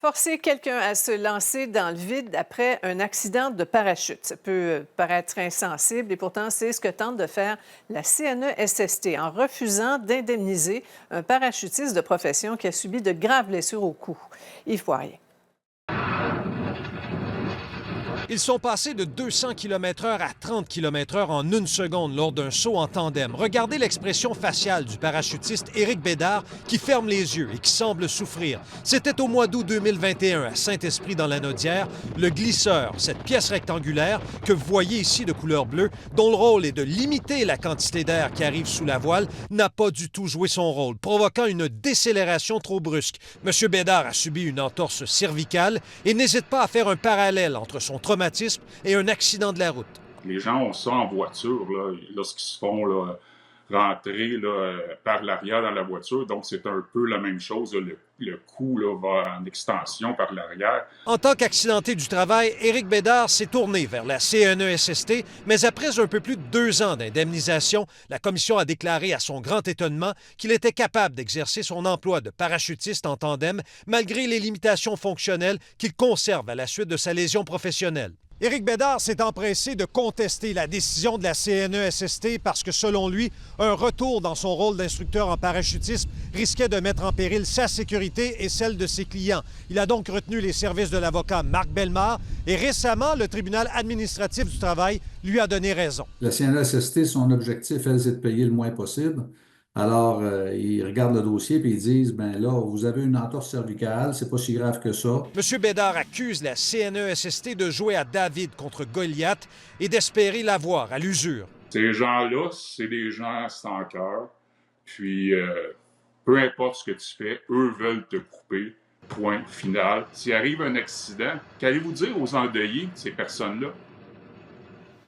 Forcer quelqu'un à se lancer dans le vide après un accident de parachute. Ça peut paraître insensible et pourtant, c'est ce que tente de faire la CNESST en refusant d'indemniser un parachutiste de profession qui a subi de graves blessures au cou. Yves Poirier. Ils sont passés de 200 km/h à 30 km/h en une seconde lors d'un saut en tandem. Regardez l'expression faciale du parachutiste Éric Bédard qui ferme les yeux et qui semble souffrir. C'était au mois d'août 2021 à Saint-Esprit dans la Naudière. Le glisseur, cette pièce rectangulaire que vous voyez ici de couleur bleue, dont le rôle est de limiter la quantité d'air qui arrive sous la voile, n'a pas du tout joué son rôle, provoquant une décélération trop brusque. M. Bédard a subi une entorse cervicale et n'hésite pas à faire un parallèle entre son traumatisme et un accident de la route. Les gens ont ça en voiture lorsqu'ils se font rentrer par l'arrière dans la voiture. Donc, c'est un peu la même chose. Le cou va en extension par l'arrière. En tant qu'accidenté du travail, Éric Bédard s'est tourné vers la CNESST, mais après un peu plus de 2 ans d'indemnisation, la commission a déclaré à son grand étonnement qu'il était capable d'exercer son emploi de parachutiste en tandem malgré les limitations fonctionnelles qu'il conserve à la suite de sa lésion professionnelle. Éric Bédard s'est empressé de contester la décision de la CNESST parce que, selon lui, un retour dans son rôle d'instructeur en parachutisme risquait de mettre en péril sa sécurité et celle de ses clients. Il a donc retenu les services de l'avocat Marc Bellemare et récemment, le tribunal administratif du travail lui a donné raison. La CNESST, son objectif, elle, c'est de payer le moins possible. Alors, ils regardent le dossier et ils disent, ben là, vous avez une entorse cervicale, c'est pas si grave que ça. M. Bédard accuse la CNESST de jouer à David contre Goliath et d'espérer l'avoir à l'usure. Ces gens-là, c'est des gens sans cœur. Puis, peu importe ce que tu fais, eux veulent te couper. Point final. S'il arrive un accident, qu'allez-vous dire aux endeuillés, ces personnes-là?